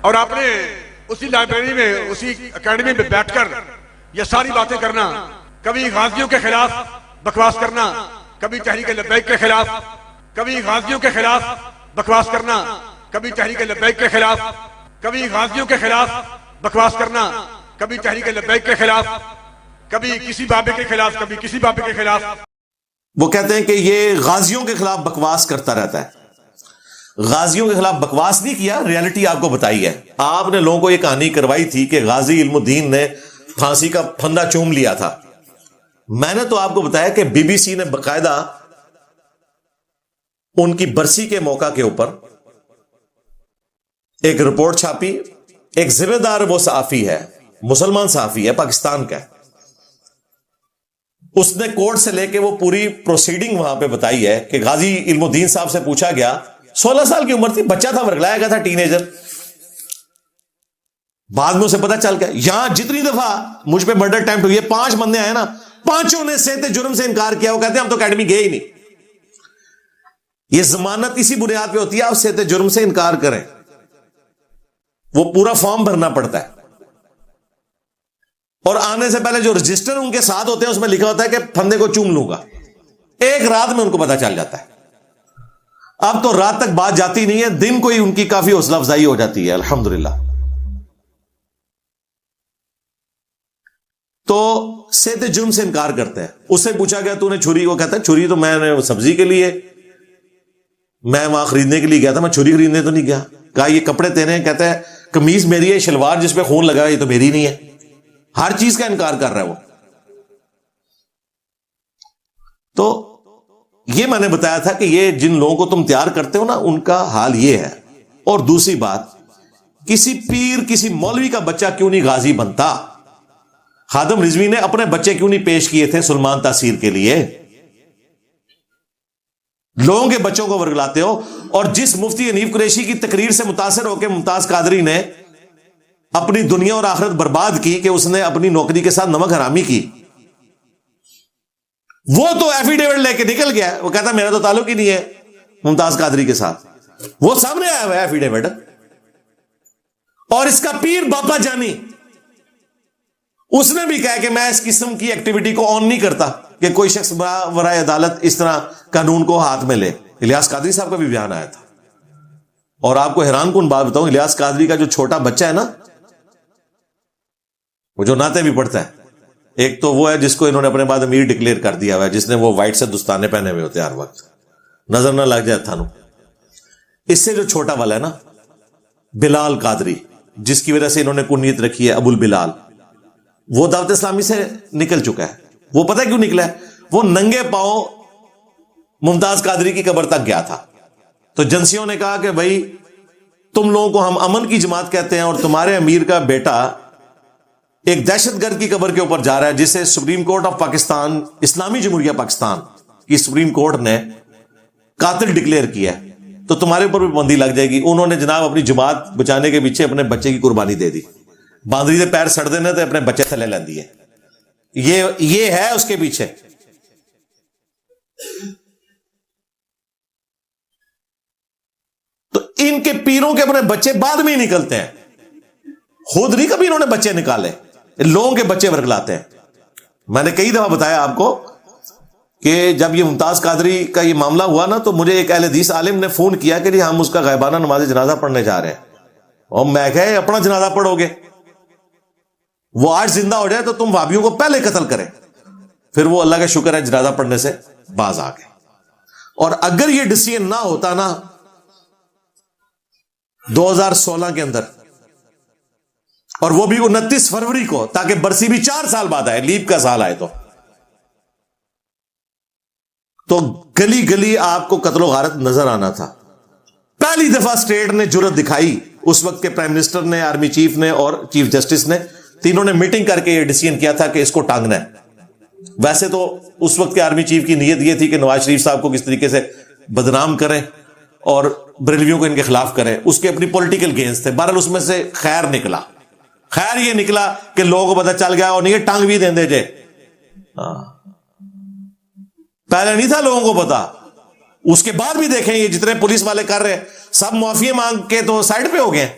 اور آپ نے اسی لائبریری میں اسی اکیڈمی میں بیٹھ کر یہ ساری باتیں کرنا، کبھی غازیوں کے خلاف بکواس کرنا، کبھی تحریک لبیک کے خلاف، کبھی غازیوں کے خلاف بکواس کرنا، کبھی تحریک لبیک کے خلاف، کبھی غازیوں کے خلاف بکواس کرنا، کبھی تحریک لبیک کے خلاف، کبھی کسی بابے کے خلاف، کبھی کسی بابے کے خلاف۔ وہ کہتے ہیں کہ یہ غازیوں کے خلاف بکواس کرتا رہتا ہے۔ غازیوں کے خلاف بکواس نہیں کیا، ریالٹی آپ کو بتائی ہے۔ آپ نے لوگوں کو یہ کہانی کروائی تھی کہ غازی علم الدین نے پھانسی کا پھندا چوم لیا تھا۔ میں نے تو آپ کو بتایا کہ بی بی سی نے باقاعدہ ان کی برسی کے موقع کے اوپر ایک رپورٹ چھاپی۔ ایک ذمہ دار وہ صحافی ہے، مسلمان صحافی ہے، پاکستان کا ہے، اس نے کورٹ سے لے کے وہ پوری پروسیڈنگ وہاں پہ بتائی ہے کہ غازی علم الدین صاحب سے پوچھا گیا، 16 سال کی عمر تھی، بچہ تھا، ورگلایا گیا تھا، ٹین ایجر۔ بعد میں اسے پتا چل گیا یہاں جتنی دفعہ مجھ پہ مرڈر اٹیمپٹ ہوئی ہے، 5 بندے آئے نا، 5 نے صحت جرم سے انکار کیا۔ وہ کہتے ہیں ہم تو اکیڈمی گئے ہی نہیں۔ یہ ضمانت اسی بنیاد پہ ہوتی ہے، آپ صحت جرم سے انکار کریں، وہ پورا فارم بھرنا پڑتا ہے، اور آنے سے پہلے جو رجسٹر ان کے ساتھ ہوتے ہیں اس میں لکھا ہوتا ہے کہ پھندے کو چوم لوں گا۔ ایک رات میں ان کو پتا چل جاتا ہے۔ اب تو رات تک بات جاتی نہیں ہے، دن کو ہی ان کی کافی حوصلہ افزائی ہو جاتی ہے، الحمدللہ۔ تو صحت جرم سے انکار کرتے ہیں۔ اس سے پوچھا گیا تو نے چھری، وہ کہتا ہے چھری تو میں نے سبزی کے لیے، میں وہاں خریدنے کے لیے گیا تھا، میں چھری خریدنے تو نہیں گیا۔ کہا یہ کپڑے تیرے ہیں؟ کہتا ہے قمیض میری ہے، شلوار جس پہ خون لگا یہ تو میری نہیں ہے۔ ہر چیز کا انکار کر رہا ہے وہ۔ تو یہ میں نے بتایا تھا کہ یہ جن لوگوں کو تم تیار کرتے ہو نا، ان کا حال یہ ہے۔ اور دوسری بات، کسی پیر کسی مولوی کا بچہ کیوں نہیں غازی بنتا؟ خادم رضوی نے اپنے بچے کیوں نہیں پیش کیے تھے سلمان تاثیر کے لیے؟ لوگوں کے بچوں کو ورگلاتے ہو۔ اور جس مفتی حنیف قریشی کی تقریر سے متاثر ہو کے ممتاز قادری نے اپنی دنیا اور آخرت برباد کی کہ اس نے اپنی نوکری کے ساتھ نمک حرامی کی، وہ تو ایفیڈیوٹ لے کے نکل گیا۔ وہ کہتا میرا تو تعلق ہی نہیں ہے ممتاز قادری کے ساتھ، وہ سامنے آیا ہوا ہے ایفیڈیوٹ۔ اور اس کا پیر باپا جانی، اس نے بھی کہا کہ میں اس قسم کی ایکٹیویٹی کو آن نہیں کرتا کہ کوئی شخص برائے عدالت اس طرح قانون کو ہاتھ میں لے۔ الیاس قادری صاحب کا بھی بیان آیا تھا۔ اور آپ کو حیران کن بات بتاؤں، الیاس قادری کا جو چھوٹا بچہ ہے نا، وہ جو نعتیں بھی پڑھتا ہے، ایک تو وہ ہے جس کو انہوں نے اپنے بعد امیر ڈکلیئر کر دیا ہوا ہے، جس نے وہ وائٹ سے دستانے پہنے ہوئے ہوتے ہیں ہر وقت، نظر نہ لگ جائے تھانوں۔ اس سے جو چھوٹا والا ہے نا، بلال قادری، جس کی وجہ سے انہوں نے کنیت رکھی ہے ابو البلال، وہ دعوت اسلامی سے نکل چکا ہے۔ وہ پتہ کیوں نکلا ہے؟ وہ ننگے پاؤں ممتاز قادری کی قبر تک گیا تھا۔ تو ایجنسیوں نے کہا کہ بھائی تم لوگوں کو ہم امن کی جماعت کہتے ہیں، اور تمہارے امیر کا بیٹا ایک دہشت گرد کی قبر کے اوپر جا رہا ہے، جسے سپریم کورٹ آف پاکستان، اسلامی جمہوریہ پاکستان کی سپریم کورٹ نے قاتل ڈکلیئر کیا ہے، تو تمہارے اوپر بھی پابندی لگ جائے گی۔ انہوں نے جناب اپنی جماعت بچانے کے پیچھے اپنے بچے کی قربانی دے دی۔ باندری سے پیر سڑ دینے تو اپنے بچے تھلے لیندی ہے، یہ ہے اس کے پیچھے۔ تو ان کے پیروں کے اپنے بچے بعد میں ہی نکلتے ہیں، خود نہیں کبھی انہوں نے بچے نکالے، لوگوں کے بچے ورگلاتے ہیں۔ میں نے کئی دفعہ بتایا آپ کو کہ جب یہ ممتاز قادری کا یہ معاملہ ہوا نا، تو مجھے ایک اہل حدیث عالم نے فون کیا کہ ہم اس کا غائبانہ نماز جنازہ پڑھنے جا رہے ہیں۔ اور میں کہا اپنا جنازہ پڑھو گے؟ وہ آج زندہ ہو جائے تو تم وہابیوں کو پہلے قتل کریں۔ پھر وہ اللہ کا شکر ہے جنازہ پڑھنے سے باز آ گئے۔ اور اگر یہ ڈیسیژن نہ ہوتا نا 2016 کے اندر، اور وہ بھی 29 فروری کو، تاکہ برسی بھی 4 سال بعد آئے، لیپ کا سال آئے، تو گلی گلی آپ کو قتل و غارت نظر آنا تھا۔ پہلی دفعہ اسٹیٹ نے جرت دکھائی، اس وقت کے پرائم منسٹر نے، آرمی چیف نے اور چیف جسٹس نے، تینوں نے میٹنگ کر کے یہ ڈیسیژن کیا تھا کہ اس کو ٹانگنا ہے۔ ویسے تو اس وقت کے آرمی چیف کی نیت یہ تھی کہ نواز شریف صاحب کو کس طریقے سے بدنام کریں اور بریلویوں کو ان کے خلاف کریں، اس کے اپنی پولیٹیکل گینز تھے۔ بہرحال اس میں سے خیر نکلا، خیر یہ نکلا کہ لوگوں کو پتہ چل گیا، اور نہیں یہ ٹانگ بھی دیں دے جے، پہلے نہیں تھا لوگوں کو پتا۔ اس کے بعد بھی دیکھیں یہ جتنے پولیس والے کر رہے ہیں، سب معافی مانگ کے تو سائڈ پہ ہو گئے،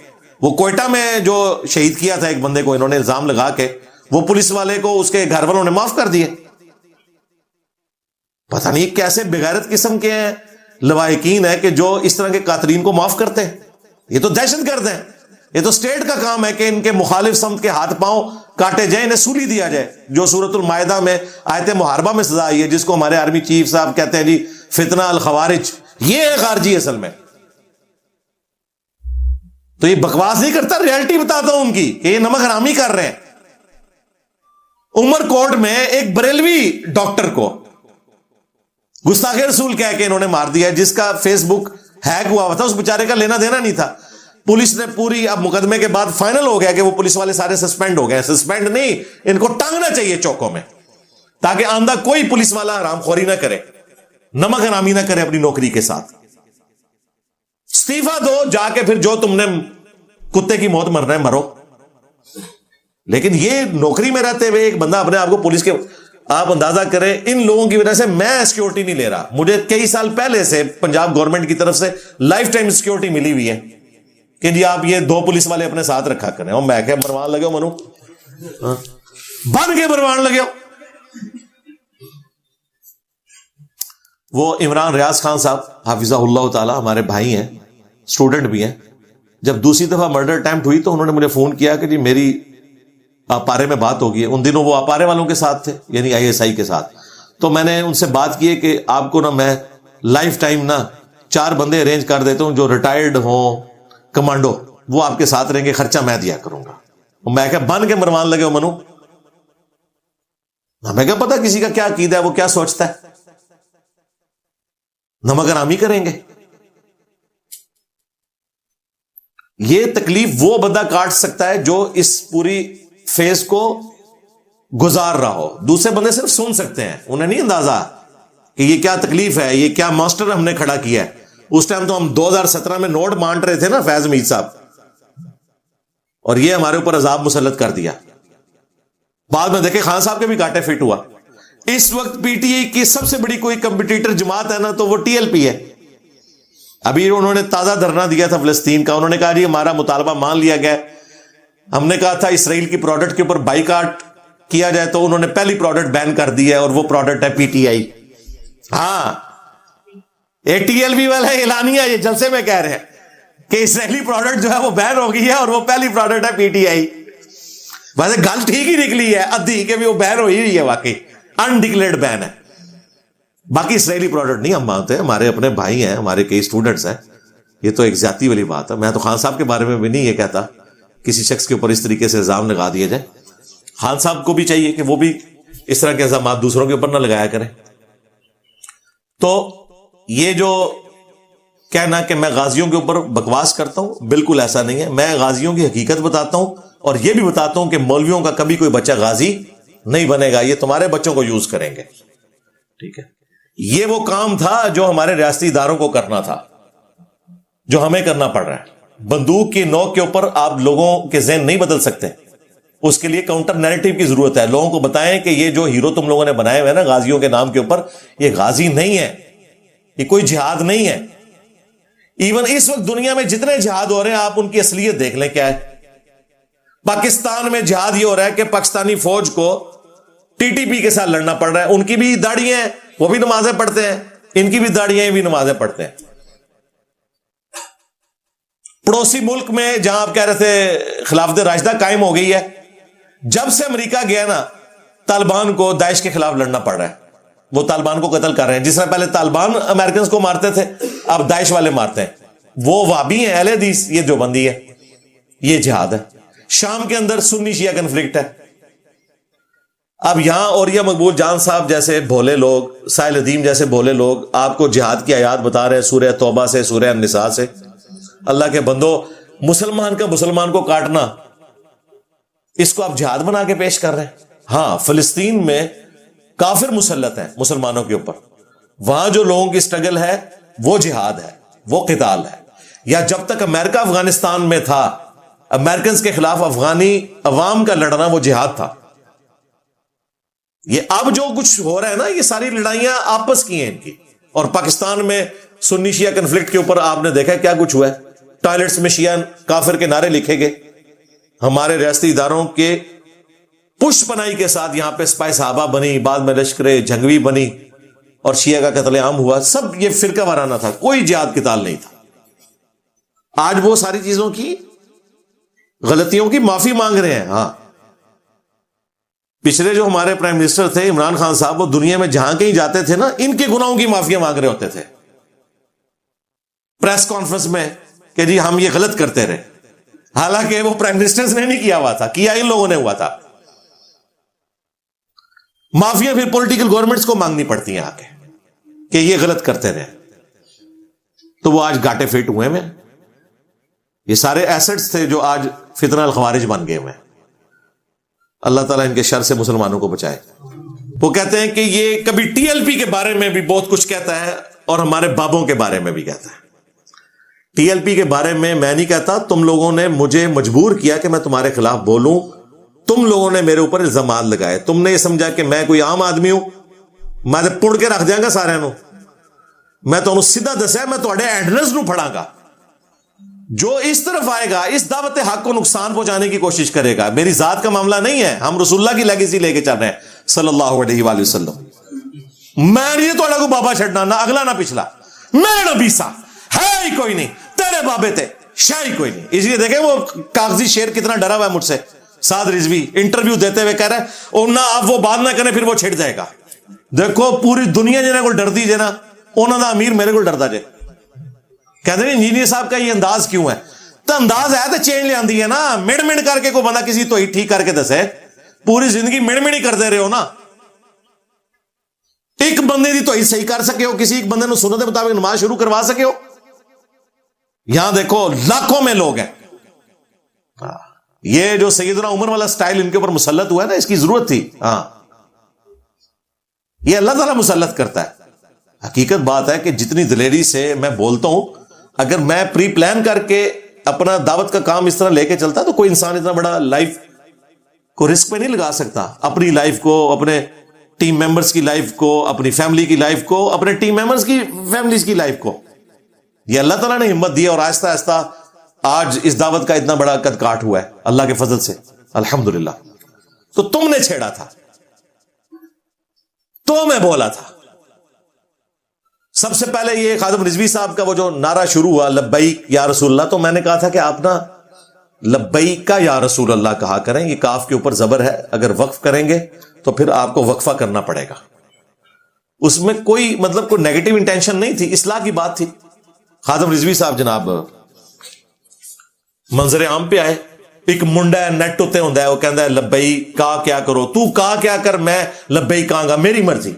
وہ کوئٹہ میں جو شہید کیا تھا ایک بندے کو انہوں نے الزام لگا کے، وہ پولیس والے کو اس کے گھر والوں نے معاف کر دیے. پتہ نہیں کیسے بغیرت قسم کے ہیں لوائقین ہے کہ جو اس طرح کے قاتلین کو معاف کرتے ہیں. یہ تو دہشت گرد ہیں. یہ تو اسٹیٹ کا کام ہے کہ ان کے مخالف سمت کے ہاتھ پاؤں کاٹے جائیں، انہیں سولی دیا جائے، جو سورۃ المائدہ میں آیت محاربہ میں سزا آئی ہے، جس کو ہمارے آرمی چیف صاحب کہتے ہیں جی فتنہ الخوارج. یہ ہے خارجی اصل میں. تو یہ بکواس نہیں کرتا، ریئلٹی بتاتا ہوں ان کی کہ یہ نمک حرامی کر رہے ہیں. عمر کوٹ میں ایک بریلوی ڈاکٹر کو گستاخ رسول کہہ کے انہوں نے مار دیا، جس کا فیس بک ہیک ہوا تھا. اس بیچارے کا لینا دینا نہیں تھا. پولیس نے پوری، اب مقدمے کے بعد فائنل ہو گیا کہ وہ پولیس والے سارے سسپینڈ ہو گئے. سسپینڈ نہیں، ان کو ٹانگنا چاہیے چوکوں میں، تاکہ آئندہ کوئی پولیس والا حرام خوری نہ کرے، نمک حرامی نہ کرے اپنی نوکری کے ساتھ. استعفیٰ دو جا کے، پھر جو تم نے کتے کی موت مرنا ہے مرو. لیکن یہ نوکری میں رہتے ہوئے ایک بندہ اپنے آپ کو پولیس کے، آپ اندازہ کریں ان لوگوں کی وجہ سے میں سیکیورٹی نہیں لے رہا. مجھے کئی سال پہلے سے پنجاب گورنمنٹ کی طرف سے لائف ٹائم سیکیورٹی ملی ہوئی ہے کہ جی آپ یہ 2 پولیس والے اپنے ساتھ رکھا کریں. اور میں کہ مروان لگے ہو منو، بن کے مروان لگے ہو. وہ عمران ریاض خان صاحب حافظہ اللہ تعالی ہمارے بھائی ہیں، اسٹوڈنٹ بھی ہیں. جب دوسری دفعہ مرڈر اٹیمپٹ ہوئی تو انہوں نے مجھے فون کیا کہ جی میری اپارے میں بات ہو گئی ہے. ان دنوں وہ اپارے والوں کے ساتھ تھے، یعنی ISI کے ساتھ. تو میں نے ان سے بات کی کہ آپ کو نا میں لائف ٹائم نا 4 بندے ارینج کر دیتا ہوں جو ریٹائرڈ ہوں کمانڈو، وہ آپ کے ساتھ رہیں گے، خرچہ میں دیا کروں گا. میں کہ بن کے مروان لگے ہو منو. ہمیں کیا پتا کسی کا کیا عقیدہ ہے، وہ کیا سوچتا ہے. نمک حرامی کریں گے. یہ تکلیف وہ بندہ کاٹ سکتا ہے جو اس پوری فیز کو گزار رہا ہو. دوسرے بندے صرف سن سکتے ہیں، انہیں نہیں اندازہ کہ یہ کیا تکلیف ہے، یہ کیا ماسٹر ہم نے کھڑا کیا ہے. اس ٹائم تو ہم 2017 میں نوٹ بانٹ رہے تھے نا فیض مید صاحب، اور یہ ہمارے اوپر عذاب مسلط کر دیا. بعد میں دیکھیں خان صاحب کے بھی کاٹے فٹ ہوا. اس وقت PTI کی سب سے بڑی کوئی کمپٹیٹر جماعت ہے نا تو وہ TLP ہے. ابھی انہوں نے تازہ دھرنا دیا تھا فلسطین کا. انہوں نے کہا جی ہمارا مطالبہ مان لیا گیا. ہم نے کہا تھا اسرائیل کی پروڈکٹ کے اوپر بائیکاٹ کیا جائے، تو انہوں نے پہلی پروڈکٹ بین کر دی ہے، اور وہ پروڈکٹ ہے PTI. ہاں TLP والے اعلانیہ یہ جلسے میں کہہ رہے ہیں کہ اسرائیلی پروڈکٹ جو ہے وہ بین ہو گئی ہے، اور وہ پہلی پروڈکٹ ہے PTI. ویسے گل ٹھیک ہی نکلی ہے ادھی کہ وہ بین ہو ہی رہی ہے، واقعی انڈکلیئرڈ بین ہے. باقی اسرائیلی پروڈکٹ نہیں ہم مانتے ہیں، ہمارے اپنے بھائی ہیں، ہمارے کئی اسٹوڈنٹس ہیں. یہ تو ایک زیادتی والی بات ہے. میں تو خان صاحب کے بارے میں بھی نہیں یہ کہتا کسی شخص کے اوپر اس طریقے سے الزام لگا دیا جائے. خان صاحب کو بھی چاہیے کہ وہ بھی اس طرح کے الزامات دوسروں کے اوپر نہ لگایا کریں. تو یہ جو کہنا کہ میں غازیوں کے اوپر بکواس کرتا ہوں، بالکل ایسا نہیں ہے. میں غازیوں کی حقیقت بتاتا ہوں، اور یہ بھی بتاتا ہوں کہ مولویوں کا کبھی کوئی بچہ غازی نہیں بنے گا. یہ تمہارے بچوں کو یوز کریں گے. ٹھیک ہے، یہ وہ کام تھا جو ہمارے ریاستی اداروں کو کرنا تھا، جو ہمیں کرنا پڑ رہا ہے. بندوق کی نوک کے اوپر آپ لوگوں کے ذہن نہیں بدل سکتے. اس کے لیے کاؤنٹر نیریٹو کی ضرورت ہے. لوگوں کو بتائیں کہ یہ جو ہیرو تم لوگوں نے بنائے ہوئے نا غازیوں کے نام کے اوپر، یہ غازی نہیں ہے، یہ کوئی جہاد نہیں ہے. ایون اس وقت دنیا میں جتنے جہاد ہو رہے ہیں آپ ان کی اصلیت دیکھ لیں کیا ہے. پاکستان میں جہاد یہ ہو رہا ہے کہ پاکستانی فوج کو TTP کے ساتھ لڑنا پڑ رہا ہے. ان کی بھی داڑیاں ہیں، وہ بھی نمازیں پڑھتے ہیں، ان کی بھی داڑیاں بھی نمازیں پڑھتے ہیں. پڑوسی ملک میں جہاں آپ کہہ رہے تھے خلافت راشدہ قائم ہو گئی ہے، جب سے امریکہ گیا نا طالبان کو داعش کے خلاف لڑنا پڑ رہا ہے. وہ طالبان کو قتل کر رہے ہیں. جس طرح پہلے طالبان امریکنز کو مارتے تھے، اب داعش والے مارتے ہیں. وہ وابی ہیں، اہل حدیث، یہ دیوبندی ہے. یہ جہاد ہے. شام کے اندر سنی شیعہ کنفلکٹ ہے. اب یہاں اوریہ مقبول جان صاحب جیسے بھولے لوگ، سائل ادیم جیسے بھولے لوگ آپ کو جہاد کی آیات بتا رہے ہیں سورہ توبہ سے، سورہ النساء سے. اللہ کے بندو، مسلمان کا مسلمان کو کاٹنا، اس کو آپ جہاد بنا کے پیش کر رہے ہیں. ہاں فلسطین میں کافر مسلط ہیں مسلمانوں کے اوپر، وہاں جو لوگوں کی سٹرگل ہے وہ جہاد ہے، وہ قتال ہے. یا جب تک امریکہ افغانستان میں تھا، امریکنز کے خلاف افغانی عوام کا لڑنا وہ جہاد تھا. یہ اب جو کچھ ہو رہا ہے نا، یہ ساری لڑائیاں آپس کی ہیں ان کی. اور پاکستان میں سنی شیعہ کنفلکٹ کے اوپر آپ نے دیکھا کیا کچھ ہوا ہے. ٹوائلٹس میں شیعہ کافر کے نعرے لکھے گئے, ہمارے ریاستی اداروں کے پش پناہی کے ساتھ یہاں پہ سپاہی صحابہ بنی, بعد میں لشکر جنگوی بنی اور شیعہ کا قتل عام ہوا. سب یہ فرقہ وارانہ تھا, کوئی جہاد کی تال نہیں تھا. آج وہ ساری چیزوں کی غلطیوں کی معافی مانگ رہے ہیں. ہاں, پچھلے جو ہمارے پرائم منسٹر تھے عمران خان صاحب, وہ دنیا میں جہاں کہیں جاتے تھے نا, ان کے گناہوں کی معافی مانگ رہے ہوتے تھے پریس کانفرنس میں کہ جی ہم یہ غلط کرتے رہے, حالانکہ وہ پرائم منسٹر نے نہیں کیا ہوا تھا, کیا ان لوگوں نے ہوا تھا. معافیاں پھر پولیٹیکل گورنمنٹس کو مانگنی پڑتی ہیں آ کے کہ یہ غلط کرتے رہے, تو وہ آج گاٹے فٹ ہوئے ہیں. یہ سارے ایسٹس تھے جو آج فتنہ الخوارج بن گئے ہوئے ہیں. اللہ تعالیٰ ان کے شر سے مسلمانوں کو بچائے. وہ کہتے ہیں کہ یہ کبھی ٹی ایل پی کے بارے میں بھی بہت کچھ کہتا ہے اور ہمارے بابوں کے بارے میں بھی کہتا ہے. ٹی ایل پی کے بارے میں نہیں کہتا, تم لوگوں نے مجھے مجبور کیا کہ میں تمہارے خلاف بولوں, تم لوگوں نے میرے اوپر الزامات لگائے, تم نے یہ سمجھا کہ میں کوئی عام آدمی ہوں, میں تو پڑ کے رکھ دیا گا سارے نو, میں تو سیدھا دسیا میں تھوڑے ایڈریس نو پڑھا گا, جو اس طرف آئے گا اس دعوت حق کو نقصان پہنچانے کی کوشش کرے گا. میری ذات کا معاملہ نہیں ہے, ہم رسول اللہ کی لیگیسی لے کے چل رہے ہیں صلی اللہ علیہ وآلہ وسلم. میں نہیں تو کو بابا چھڑنا, نہ اگلا نہ پچھلا, میں نبی سا ہے ہی کوئی نہیں, تیرے بابے تھے شاہ ہی کوئی نہیں. اس لیے دیکھیں وہ کاغذی شیر کتنا ڈرا ہوا ہے مجھ سے. سعد رضوی انٹرویو دیتے ہوئے کہہ رہے ہیں اور نہ آپ وہ بات نہ کریں پھر وہ چھڑ جائے گا. دیکھو پوری دنیا جنہیں کو ڈر دی جے نا, انہوں نے امیر میرے کو ڈردا جے. کہتے ہیں انجینئر صاحب کا یہ انداز کیوں ہے؟ تو انداز ہے تو چینج لے آندی ہے نا. مڑ مڑ کر کے کوئی بندہ کسی تو ہی ٹھیک کر کے دسے, پوری زندگی مڑ مڑ ہی کرتے رہے ہو نا. ایک بندے دی تو ہی صحیح کر سکے ہو, کسی ایک بندے نے سنت کے مطابق نماز شروع کروا سکے ہو. یہاں دیکھو لاکھوں میں لوگ ہیں. یہ جو سیدنا عمر والا سٹائل ان کے اوپر مسلط ہوا ہے نا, اس کی ضرورت تھی. ہاں, یہ اللہ تعالیٰ مسلط کرتا ہے. حقیقت بات ہے کہ جتنی دلیری سے میں بولتا ہوں, اگر میں پری پلان کر کے اپنا دعوت کا کام اس طرح لے کے چلتا تو کوئی انسان اتنا بڑا لائف کو رسک پہ نہیں لگا سکتا. اپنی لائف کو, اپنے ٹیم ممبرز کی لائف کو, اپنی فیملی کی لائف کو, اپنے ٹیم ممبرز کی فیملیز کی لائف کو. یہ اللہ تعالیٰ نے ہمت دی اور آہستہ آہستہ آج اس دعوت کا اتنا بڑا قد کاٹ ہوا ہے اللہ کے فضل سے, الحمدللہ. تو تم نے چھیڑا تھا, تو میں بولا تھا. سب سے پہلے یہ خادم رضوی صاحب کا وہ جو نعرہ شروع ہوا لبیک یا رسول اللہ, تو میں نے کہا تھا کہ آپ نا لبیک کا یا رسول اللہ کہا کریں. یہ کاف کے اوپر زبر ہے, اگر وقف کریں گے تو پھر آپ کو وقفہ کرنا پڑے گا. اس میں کوئی مطلب کوئی نیگیٹو انٹینشن نہیں تھی, اصلاح کی بات تھی. خادم رضوی صاحب جناب منظر عام پہ آئے, ایک منڈا ہے نیٹ ہوتے ہوں ہے, وہ کہتا ہے لبئی کہا کیا کرو, تو کہا کیا کر, میں لبئی کہاں گا, میری مرضی.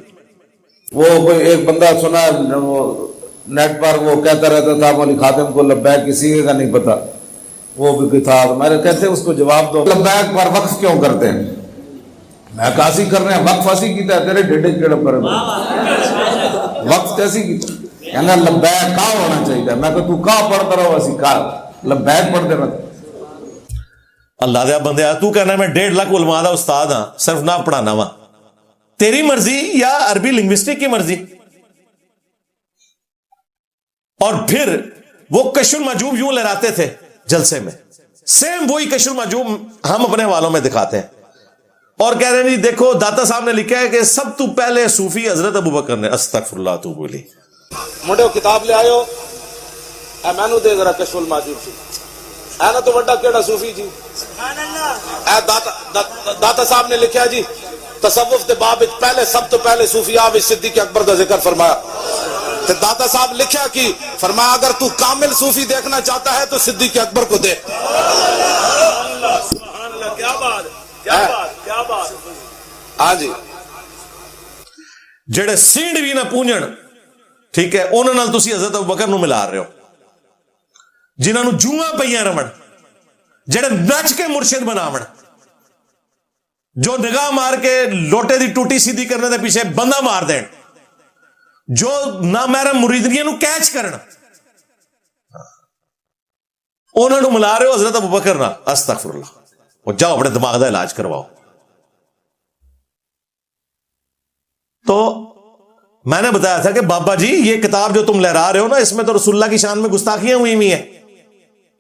وہ کوئی ایک بندہ سنا نیٹ پر, وہ کہتا رہتا تھا مولی خاتم کو لبیک کسی کا نہیں پتا, وہ بھی تھا. میں کہتے ہیں اس کو جواب دو, لبیک پر وقف کیوں کرتے ہیں؟ میں کاسی کر رہے ہیں, وقف ایسی کیتا ہے تیرے ڈیڈے کیڑا پر وقف کیسی کیتا ہے؟ کہنا لبیک کہاں ہونا چاہیے. میں کہ تو کہاں پڑھتا رہو, ایسی کہا لبیک پڑھتے رہتا. اللہ دیا بندے, تو کہنا میں 1.5 لاکھ علماء دا استاد ہاں, صرف نہ پڑھانا وا, تیری مرضی یا عربی لنگوسٹک کی مرضی. اور پھر وہ کشف المحجوب یوں لہراتے تھے جلسے میں, سیم وہی کشف المحجوب ہم اپنے والوں میں دکھاتے ہیں اور کہہ رہے ہیں جی دیکھو داتا صاحب نے لکھا ہے کہ سب تو پہلے صوفی حضرت ابوبکر نے. استغفر اللہ تو بولی موٹے کتاب لے آئے ہو, اے مینو دے ذرا کشف المحجوب سی, اے نا تو بڑا کیڑا صوفی جی, اے داتا صاحب نے لکھا جی تصوف دے باب پہلے سب تو پہلے صوفیاء وچ صدیق اکبر دا ذکر فرمایا. تے داتا صاحب لکھا کہ فرمایا اگر تو کامل صوفی دیکھنا چاہتا ہے تو صدیق اکبر کو دے. سبحان اللہ, کیا بات, کیا بات, کیا بات. ہاں جی, جڑے سینڈ بھی نہ پونجن, ٹھیک ہے, انہوں نے تسی حضرت ابوبکر نو ملا رہے ہو, جنہوں نے جوئاں پہیاں رمن, جڑے نچ کے مرشد بناون, جو نگاہ مار کے لوٹے دی ٹوٹی سیدھی کرنے دے پیچھے بندہ مار دین, جو نہ محرم مریدنیاں نو کیچ کرنا, انہوں نے ملا رہے ہو حضرت ابوبکر نہ. استغفر اللہ. وہ جاؤ اپنے دماغ دا علاج کرواؤ. تو میں نے بتایا تھا کہ بابا جی یہ کتاب جو تم لہرا رہے ہو نا, اس میں تو رسول اللہ کی شان میں گستاخیاں ہوئی ہیں.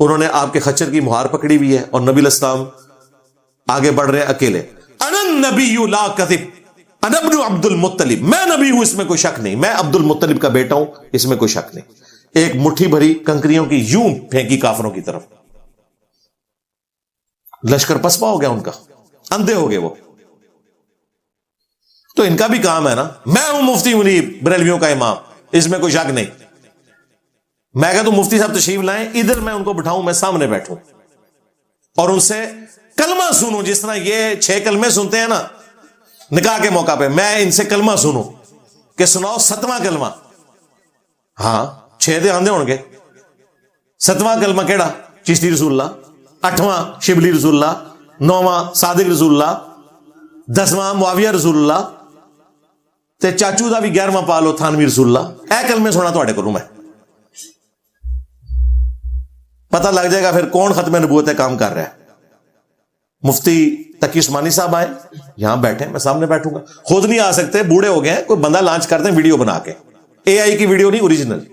انہوں نے آپ کے خچر کی مہار پکڑی ہوئی ہے اور نبی علیہ السلام آگے بڑھ رہے ہیں اکیلے. انا النبی لا کذب انا ابن عبد المطلب, میں نبی ہوں اس میں کوئی شک نہیں, میں عبد المطلب کا بیٹا ہوں اس میں کوئی شک نہیں. ایک مٹھی بھری کنکریوں کی یوں پھینکی کافروں کی طرف, لشکر پسپا ہو گیا ان کا, اندھے ہو گئے وہ. تو ان کا بھی کام ہے نا, میں ہوں مفتی منیب بریلویوں کا امام, اس میں کوئی شک نہیں. میں کہتا ہوں مفتی صاحب تشریف لائیں, ادھر میں ان کو بٹھاؤں, میں سامنے بیٹھوں اور ان سے کلمہ سنوں, جس طرح یہ 6 کلمے سنتے ہیں نا نکاح کے موقع پہ, میں ان سے کلمہ سنوں کہ سناؤ 7واں کلمہ. ہاں 6 دے آندے ہوں گے, 7واں کلمہ کیڑا؟ چشتی رسول اللہ, 8واں شبلی رسول اللہ, 9واں صادق رسول اللہ, 10واں معاویہ رسول اللہ, تے چاچو دا بھی 11واں پا لو تھانوی رسول اللہ. اے کلمے سونا تواڈے کولوں میں, پتہ لگ جائے گا پھر کون ختم نبوت ہے کام کر رہا ہے. مفتی تقی عثمانی صاحب آئے, یہاں بیٹھے, میں سامنے بیٹھوں گا. خود نہیں آ سکتے, بوڑھے ہو گئے ہیں, کوئی بندہ لانچ کرتے ہیں ویڈیو بنا کے, اے آئی کی ویڈیو نہیں, اوریجنل.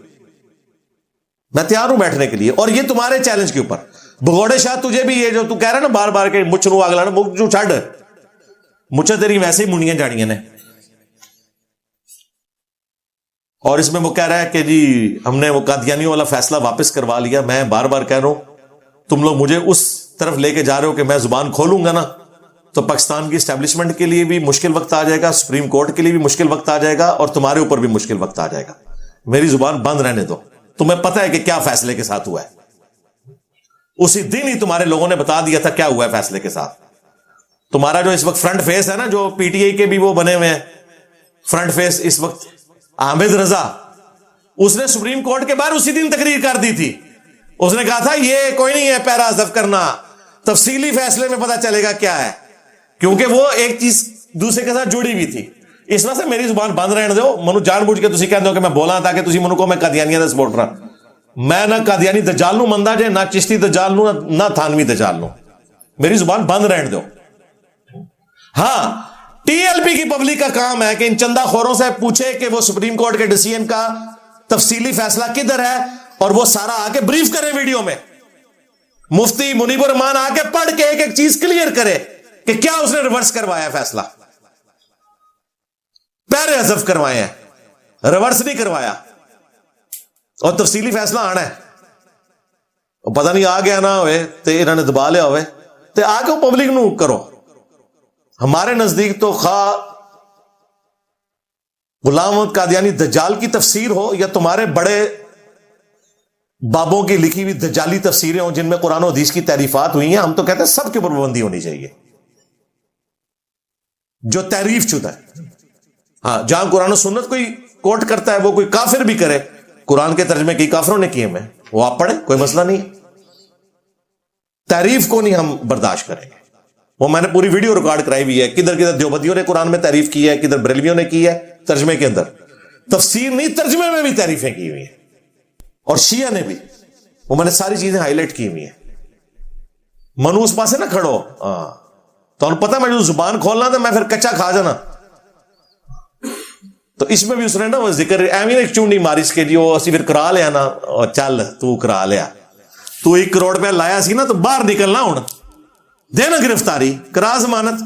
میں تیار ہوں بیٹھنے کے لیے. اور یہ تمہارے چیلنج کے اوپر بھگوڑے شاہ, تجھے بھی یہ جو تو کہہ رہا ہے نا بار بار کہ مچھ نو آگ لانا, مچھ چھڈ, مچھیں تیری ویسے ہی منڈیاں جاڑیاں نے. اور اس میں وہ کہہ رہا ہے کہ جی ہم نے وہ قادیانیوں والا فیصلہ واپس کروا لیا. میں بار بار کہہ رہا ہوں تم لوگ مجھے اس طرف لے کے جا رہے ہو کہ میں زبان کھولوں گا نا تو پاکستان کی اسٹیبلشمنٹ کے لیے بھی مشکل وقت آ جائے گا, سپریم کورٹ کے لیے بھی مشکل وقت آ جائے گا, اور تمہارے اوپر بھی مشکل وقت آ جائے گا. میری زبان بند رہنے دو. تمہیں پتہ ہے کہ کیا فیصلے کے ساتھ ہوا ہے, اسی دن ہی تمہارے لوگوں نے بتا دیا تھا کیا ہوا ہے فیصلے کے ساتھ. تمہارا جو اس وقت فرنٹ فیس ہے نا, جو پی ٹی آئی کے بھی وہ بنے ہوئے ہیں فرنٹ فیس اس وقت, حامد رضا, اس نے سپریم کورٹ کے باہر اسی دن تقریر کر دی تھی. اس نے کہا تھا یہ کوئی نہیں ہے پیرا حذف کرنا, تفصیلی فیصلے میں پتہ چلے گا کیا ہے, کیونکہ وہ ایک چیز دوسرے کے ساتھ جڑی ہوئی تھی. اس وجہ سے میری زبان بند رہنے دو. منو جان بوجھ کے تسی کہندے ہو کہ میں بولاں تاکہ تسی منو کو میں قادیانیاں دا سپورٹر ہاں. میں نہ قادیانی دجال نو مندا جے, نہ چشتی دجال نو, نہ تھانوی دجال نو. میری زبان بند رہنے دو. ہاں ٹی ایل پی کی پبلک کا کام ہے کہ ان چندہ خوروں سے پوچھے کہ وہ سپریم کورٹ کے ڈیسیژن کا تفصیلی فیصلہ کدھر ہے, اور وہ سارا آ کے بریف کرے ویڈیو میں. مفتی منیب الرحمان آ کے پڑھ کے ایک ایک چیز کلیئر کرے کہ کیا اس نے ریورس کروایا فیصلہ. پیرے حذف کروائے ہیں, ریورس نہیں کروایا, اور تفصیلی فیصلہ آنا ہے. پتہ نہیں آ گیا نہ ہوئے تے انہوں نے دبا لیا ہوئے تے آ کے پبلک نو کرو. ہمارے نزدیک تو خواہ غلام محمد قادیانی دجال کی تفسیر ہو یا تمہارے بڑے بابوں کی لکھی ہوئی دجالی تفسیریں ہوں جن میں قرآن و حدیث کی تعریفات ہوئی ہیں, ہم تو کہتے ہیں سب کے اوپر پابندی ہونی چاہیے جو تعریف شدہ ہے. ہاں جہاں قرآن و سنت کوئی کوٹ کرتا ہے وہ کوئی کافر بھی کرے, قرآن کے ترجمے کئی کافروں نے کیے ہیں, وہ آپ پڑھیں, کوئی مسئلہ نہیں. تعریف کو نہیں ہم برداشت کریں گے. وہ میں نے پوری ویڈیو ریکارڈ کرائی ہوئی ہے, کدھر کدھر دیوبندیوں نے قرآن میں تعریف کی ہے, کدھر بریلویوں نے کی ہے ترجمے کے اندر. تفسیر نہیں, ترجمے میں بھی تعریفیں کی ہوئی ہیں, اور شیعہ نے بھی. وہ میں نے ساری چیزیں ہائی لائٹ کی ہوئی ہیں. منو اس پاسے نہ کھڑو, ہاں تو پتہ میں جو زبان کھولنا تھا میں پھر کچا کھا جانا. تو اس میں بھی اس نے نا وہ ذکر ایویں ایک چونڈی ماری اس کے جی وہ اسی پھر کرا لیا نا, اور چل تو کرا لیا, تو 1 کروڑ روپیہ لایا سی نا تو باہر نکلنا, ہوں دینا گرفتاری کرا ضمانت.